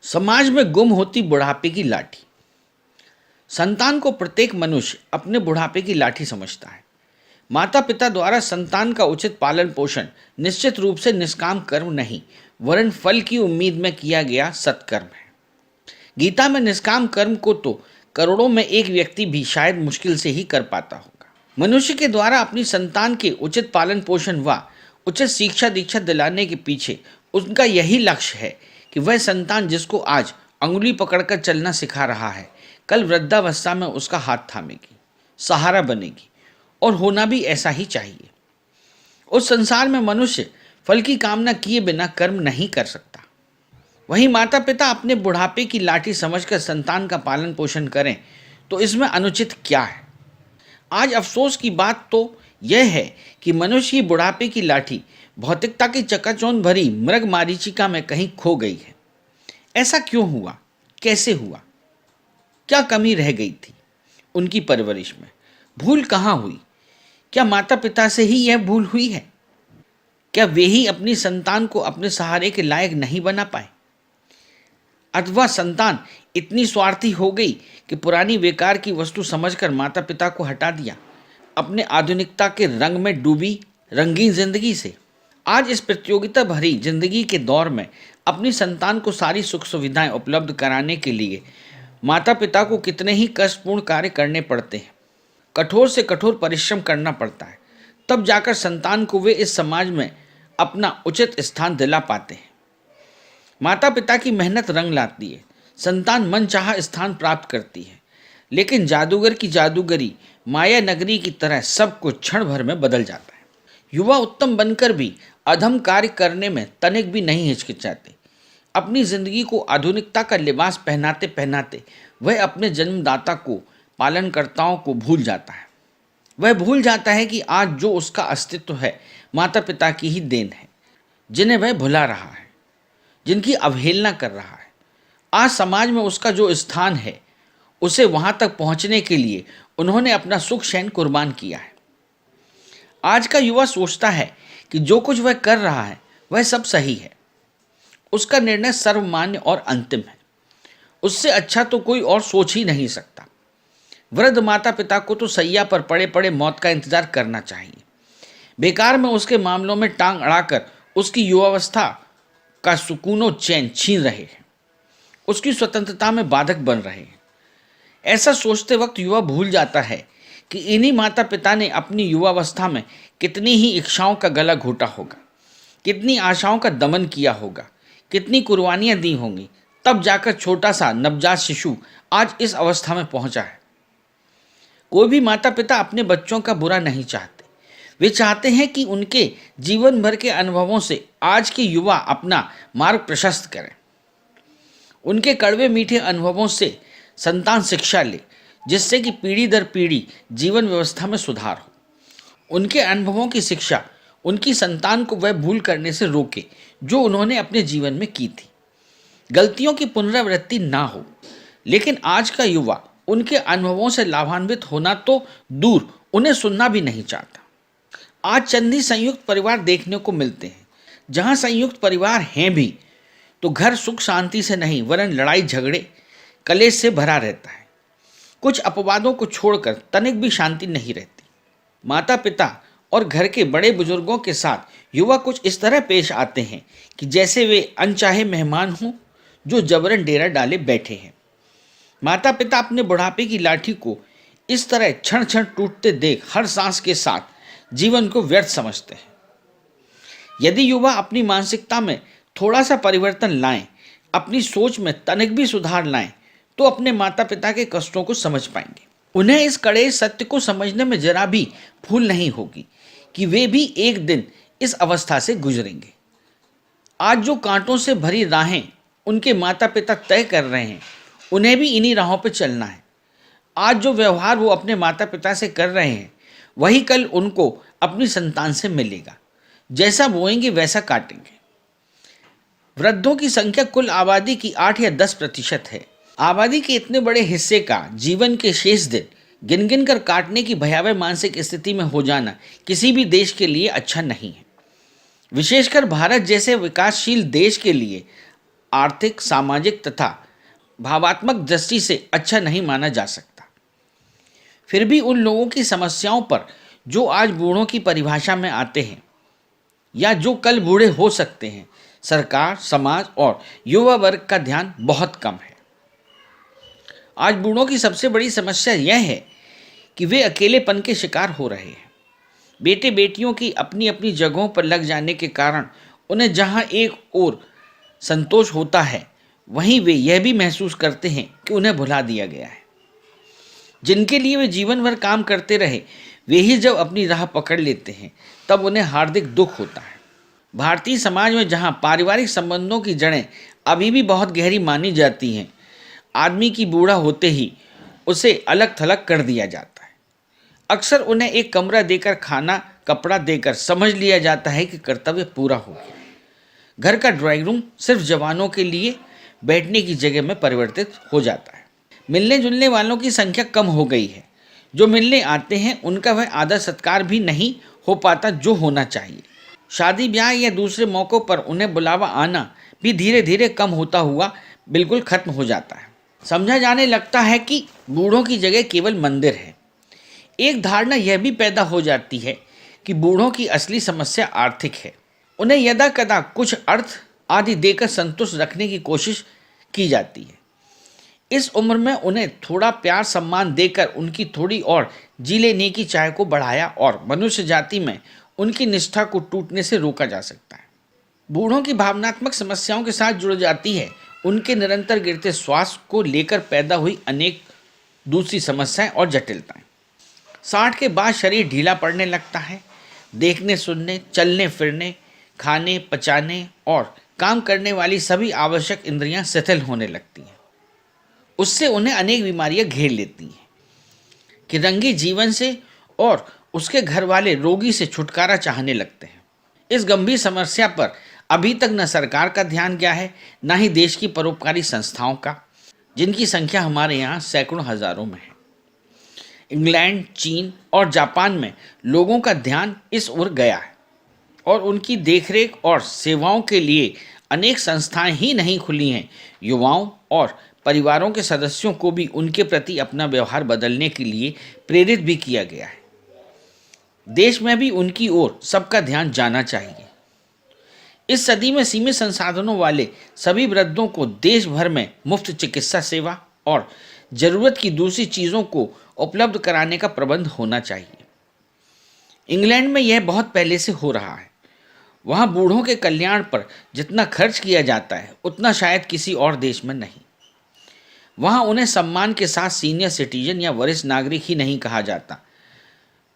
समाज में गुम होती बुढ़ापे की लाठी। संतान को प्रत्येक मनुष्य अपने बुढ़ापे की लाठी समझता है। माता पिता द्वारा संतान का उचित पालन पोषण निश्चित रूप से निष्काम कर्म नहीं, वरन फल की उम्मीद में किया गया सत्कर्म है। गीता में निष्काम कर्म को तो करोड़ों में एक व्यक्ति भी शायद मुश्किल से ही कर पाता होगा। मनुष्य के द्वारा अपनी संतान के उचित पालन पोषण व उचित शिक्षा दीक्षा दिलाने के पीछे उनका यही लक्ष्य है कि वह संतान जिसको आज अंगुली पकड़कर चलना सिखा रहा है, कल वृद्धावस्था में उसका हाथ थामेगी, सहारा बनेगी, और होना भी ऐसा ही चाहिए। उस संसार में मनुष्य फल की कामना किए बिना कर्म नहीं कर सकता। वहीं माता पिता अपने बुढ़ापे की लाठी समझकर संतान का पालन पोषण करें तो इसमें अनुचित क्या है। आज अफसोस की बात तो यह है कि मनुष्य की बुढ़ापे की लाठी भौतिकता की चकाचौंध भरी मृग मारीचिका में कहीं खो गई है। ऐसा क्यों हुआ? कैसे हुआ? क्या कमी रह गई थी उनकी परवरिश में? भूल कहाँ हुई? क्या माता पिता से ही यह भूल हुई है? क्या वे ही अपनी संतान को अपने सहारे के लायक नहीं बना पाए? अथवा संतान इतनी स्वार्थी हो गई कि पुरानी बेकार की वस्तु समझकर माता पिता को हटा दिया, अपने आधुनिकता के रंग में डूबी रंगीन जिंदगी से। आज इस प्रतियोगिता भरी जिंदगी के दौर में अपनी संतान को सारी सुख सुविधाएं उपलब्ध कराने के लिए माता पिता को कितने ही कष्टपूर्ण कार्य करने पड़ते हैं। कठोर से कठोर परिश्रम करना पड़ता है, तब जाकर संतान को वे इस समाज में अपना उचित स्थान दिला पाते हैं। माता पिता की मेहनत रंग लाती है, संतान मन चाहा स्थान प्राप्त करती है, लेकिन जादूगर की जादूगरी माया नगरी की तरह सब कुछ क्षण भर में बदल जाता है। युवा उत्तम बनकर भी अधम कार्य करने में तनिक भी नहीं हिचकिचाते। अपनी जिंदगी को आधुनिकता का लिबास पहनाते पहनाते वह अपने जन्मदाता को, पालनकर्ताओं को भूल जाता है। वह भूल जाता है कि आज जो उसका अस्तित्व है माता पिता की ही देन है, जिन्हें वह भुला रहा है, जिनकी अवहेलना कर रहा है। आज समाज में उसका जो स्थान है, उसे वहां तक पहुंचने के लिए उन्होंने अपना सुख चैन कुर्बान किया है। आज का युवा सोचता है कि जो कुछ वह कर रहा है वह सब सही है, उसका निर्णय सर्वमान्य और अंतिम है, उससे अच्छा तो कोई और सोच ही नहीं सकता। वृद्ध माता पिता को तो सैया पर पड़े पड़े मौत का इंतजार करना चाहिए। बेकार में उसके मामलों में टांग अड़ाकर उसकी युवावस्था का सुकूनो चैन छीन रहे हैं, उसकी स्वतंत्रता में बाधक बन रहे हैं। ऐसा सोचते वक्त युवा भूल जाता है कि इन्हीं माता पिता ने अपनी युवावस्था में कितनी ही इच्छाओं का गला घोटा होगा, कितनी आशाओं का दमन किया होगा, कितनी कुर्बानियां दी होंगी, तब जाकर छोटा सा नवजात शिशु आज इस अवस्था में पहुंचा है। कोई भी माता पिता अपने बच्चों का बुरा नहीं चाहते। वे चाहते हैं कि उनके जीवन भर के अनुभवों से आज के युवा अपना मार्ग प्रशस्त करें। उनके कड़वे मीठे अनुभवों से संतान शिक्षा ले, जिससे कि पीढ़ी दर पीढ़ी जीवन व्यवस्था में सुधार हो। उनके अनुभवों की शिक्षा उनकी संतान को वह भूल करने से रोके जो उन्होंने अपने जीवन में की थी। गलतियों की पुनरावृत्ति ना हो। लेकिन आज का युवा उनके अनुभवों से लाभान्वित होना तो दूर, उन्हें सुनना भी नहीं चाहता। आज चंद ही संयुक्त परिवार देखने को मिलते हैं। जहां संयुक्त परिवार हैं भी तो घर सुख शांति से नहीं, वरन लड़ाई झगड़े कलेश से भरा रहता है। कुछ अपवादों को छोड़कर तनिक भी शांति नहीं रहती। माता पिता और घर के बड़े बुजुर्गों के साथ युवा कुछ इस तरह पेश आते हैं कि जैसे वे अनचाहे मेहमान हों जो जबरन डेरा डाले बैठे हैं। माता पिता अपने बुढ़ापे की लाठी को इस तरह क्षण क्षण टूटते देख हर सांस के साथ जीवन को व्यर्थ समझते हैं। यदि युवा अपनी मानसिकता में थोड़ा सा परिवर्तन लाएं, अपनी सोच में तनिक भी सुधार लाएं, तो अपने माता पिता के कष्टों को समझ पाएंगे। उन्हें इस कड़े सत्य को समझने में जरा भी भूल नहीं होगी कि वे भी एक दिन इस अवस्था से गुजरेंगे। आज जो कांटों से भरी राहें उनके माता पिता तय कर रहे हैं, उन्हें भी इन्हीं राहों पर चलना है। आज जो व्यवहार वो अपने माता पिता से कर रहे हैं, वही कल उनको अपनी संतान से मिलेगा। जैसा बोएंगे वैसा काटेंगे। वृद्धों की संख्या कुल आबादी की 8 या 10% है। आबादी के इतने बड़े हिस्से का जीवन के शेष दिन गिन गिन कर काटने की भयावह मानसिक स्थिति में हो जाना किसी भी देश के लिए अच्छा नहीं है। विशेषकर भारत जैसे विकासशील देश के लिए आर्थिक, सामाजिक तथा भावात्मक दृष्टि से अच्छा नहीं माना जा सकता। फिर भी उन लोगों की समस्याओं पर जो आज बूढ़ों की परिभाषा में आते हैं या जो कल बूढ़े हो सकते हैं, सरकार, समाज और युवा वर्ग का ध्यान बहुत कम है। आज बूढ़ों की सबसे बड़ी समस्या यह है कि वे अकेलेपन के शिकार हो रहे हैं। बेटे बेटियों की अपनी अपनी जगहों पर लग जाने के कारण उन्हें जहां एक ओर संतोष होता है, वहीं वे यह भी महसूस करते हैं कि उन्हें भुला दिया गया है। जिनके लिए वे जीवन भर काम करते रहे, वे ही जब अपनी राह पकड़ लेते हैं, तब उन्हें हार्दिक दुख होता है। भारतीय समाज में जहां पारिवारिक संबंधों की जड़ें अभी भी बहुत गहरी मानी जाती हैं, आदमी की बूढ़ा होते ही उसे अलग थलग कर दिया जाता है। अक्सर उन्हें एक कमरा देकर, खाना कपड़ा देकर समझ लिया जाता है कि कर्तव्य पूरा हो गया। घर का ड्राइंग रूम सिर्फ जवानों के लिए बैठने की जगह में परिवर्तित हो जाता है। मिलने जुलने वालों की संख्या कम हो गई है। जो मिलने आते हैं उनका वह आदर सत्कार भी नहीं हो पाता जो होना चाहिए। शादी ब्याह या दूसरे मौक़ों पर उन्हें बुलावा आना भी धीरे धीरे कम होता हुआ बिल्कुल खत्म हो जाता है। समझा जाने लगता है कि बूढ़ों की जगह केवल मंदिर है। एक धारणा यह भी पैदा हो जाती है कि बूढ़ों की असली समस्या आर्थिक है। उन्हें यदा कदा कुछ अर्थ आदि देकर संतुष्ट रखने की कोशिश की जाती है। इस उम्र में उन्हें थोड़ा प्यार सम्मान देकर उनकी थोड़ी और जी लेने की चाह को बढ़ाया और मनुष्य जाति में उनकी निष्ठा को टूटने से रोका जा सकता है। बूढ़ों की भावनात्मक समस्याओं के साथ जुड़ जाती है उनके निरंतर गिरते स्वास्थ्य को लेकर पैदा हुई अनेक दूसरी समस्याएं और जटिलताएं। 60 के बाद शरीर ढीला पड़ने लगता है। देखने, सुनने, चलने फिरने, खाने, पचाने और काम करने वाली सभी आवश्यक इंद्रियां शिथिल होने लगती हैं। उससे उन्हें अनेक बीमारियां घेर लेती हैं कि रंगी जीवन से और उसके घर वाले रोगी से छुटकारा चाहने लगते हैं। इस गंभीर समस्या पर अभी तक न सरकार का ध्यान गया है, न ही देश की परोपकारी संस्थाओं का, जिनकी संख्या हमारे यहाँ सैकड़ों हजारों में है। इंग्लैंड, चीन और जापान में लोगों का ध्यान इस ओर गया है और उनकी देखरेख और सेवाओं के लिए अनेक संस्थाएं ही नहीं खुली हैं। युवाओं और परिवारों के सदस्यों को भी उनके प्रति अपना व्यवहार बदलने के लिए प्रेरित भी किया गया है। देश में भी उनकी ओर सबका ध्यान जाना चाहिए। इस सदी में सीमित संसाधनों वाले सभी वृद्धों को देश भर में मुफ्त चिकित्सा सेवा और जरूरत की दूसरी चीज़ों को उपलब्ध कराने का प्रबंध होना चाहिए। इंग्लैंड में यह बहुत पहले से हो रहा है। वहाँ बूढ़ों के कल्याण पर जितना खर्च किया जाता है उतना शायद किसी और देश में नहीं। वहाँ उन्हें सम्मान के साथ सीनियर सिटीजन या वरिष्ठ नागरिक ही नहीं कहा जाता,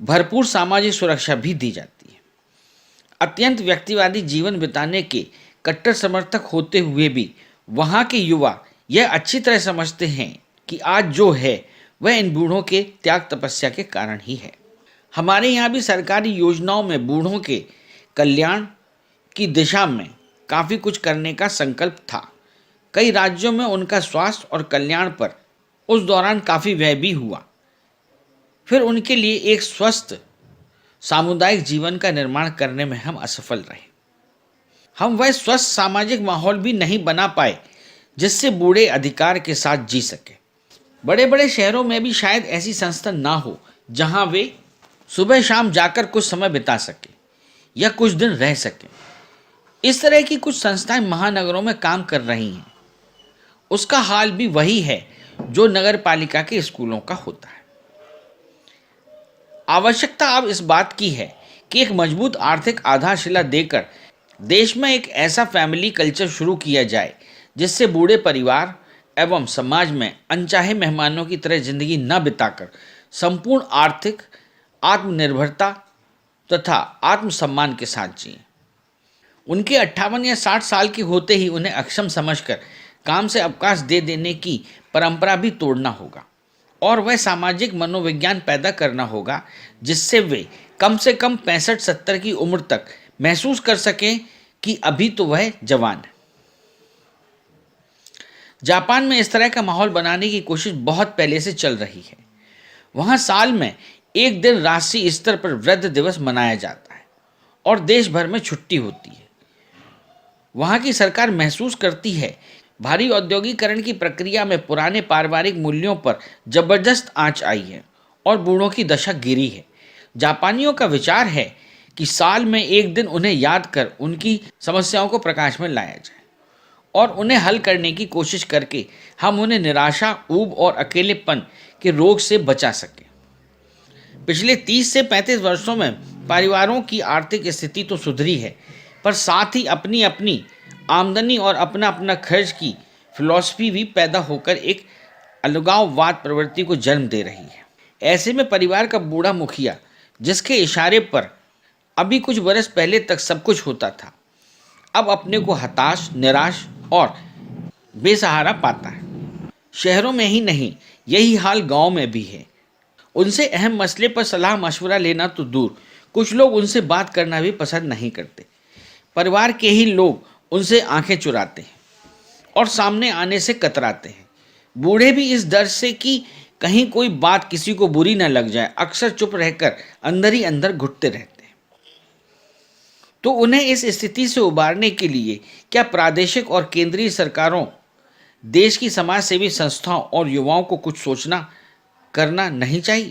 भरपूर सामाजिक सुरक्षा भी दी जाती है। अत्यंत व्यक्तिवादी जीवन बिताने के कट्टर समर्थक होते हुए भी वहाँ के युवा यह अच्छी तरह समझते हैं कि आज जो है वह इन बूढ़ों के त्याग तपस्या के कारण ही है। हमारे यहाँ भी सरकारी योजनाओं में बूढ़ों के कल्याण की दिशा में काफ़ी कुछ करने का संकल्प था। कई राज्यों में उनका स्वास्थ्य और कल्याण पर उस दौरान काफ़ी व्यय भी हुआ। फिर उनके लिए एक स्वस्थ सामुदायिक जीवन का निर्माण करने में हम असफल रहे। हम वह स्वस्थ सामाजिक माहौल भी नहीं बना पाए जिससे बूढ़े अधिकार के साथ जी सके। बड़े बड़े शहरों में भी शायद ऐसी संस्था ना हो जहां वे सुबह शाम जाकर कुछ समय बिता सके या कुछ दिन रह सके। इस तरह की कुछ संस्थाएं महानगरों में काम कर रही हैं। उसका हाल भी वही है जो नगर पालिका के स्कूलों का होता है। आवश्यकता अब इस बात की है कि एक मजबूत आर्थिक आधारशिला देकर देश में एक ऐसा फैमिली कल्चर शुरू किया जाए जिससे बूढ़े परिवार एवं समाज में अनचाहे मेहमानों की तरह जिंदगी न बिताकर संपूर्ण आर्थिक आत्मनिर्भरता तथा आत्मसम्मान के साथ जिए। उनके 58 या 60 साल के होते ही उन्हें अक्षम समझकर काम से अवकाश दे देने की परंपरा भी तोड़ना होगा और वह सामाजिक मनोविज्ञान पैदा करना होगा जिससे वे कम से कम 65-70 की उम्र तक महसूस कर सकें कि अभी तो वह जवान है। जापान में इस तरह का माहौल बनाने की कोशिश बहुत पहले से चल रही है। वहाँ साल में एक दिन राष्ट्रीय स्तर पर वृद्ध दिवस मनाया जाता है और देश भर में छुट्टी होती है। वहाँ की सरकार महसूस करती है भारी औद्योगिकरण की प्रक्रिया में पुराने पारिवारिक मूल्यों पर जबरदस्त आंच आई है और बूढ़ों की दशा गिरी है। जापानियों का विचार है कि साल में एक दिन उन्हें याद कर उनकी समस्याओं को प्रकाश में लाया जाए और उन्हें हल करने की कोशिश करके हम उन्हें निराशा, ऊब और अकेलेपन के रोग से बचा सकें। पिछले 30 से 35 वर्षों में परिवारों की आर्थिक स्थिति तो सुधरी है, पर साथ ही अपनी अपनी आमदनी और अपना अपना खर्च की फिलॉसफी भी पैदा होकर एक अलगाववाद प्रवृत्ति को जन्म दे रही है। ऐसे में परिवार का बूढ़ा मुखिया, जिसके इशारे पर अभी कुछ बरस पहले तक सब कुछ होता था, अब अपने को हताश, निराश और बेसहारा पाता है। शहरों में ही नहीं, यही हाल गांव में भी है। उनसे अहम मसले पर सलाह मशवरा लेना तो दूर, कुछ लोग उनसे बात करना भी पसंद नहीं करते। परिवार के ही लोग उनसे आंखें चुराते हैं और सामने आने से कतराते हैं। बूढ़े भी इस डर से कि कहीं कोई बात किसी को बुरी न लग जाए, अक्सर चुप रहकर अंदर ही अंदर घुटते रहते हैं। तो उन्हें इस स्थिति से उबारने के लिए क्या प्रादेशिक और केंद्रीय सरकारों, देश की समाज सेवी संस्थाओं और युवाओं को कुछ सोचना करना नहीं चाहिए?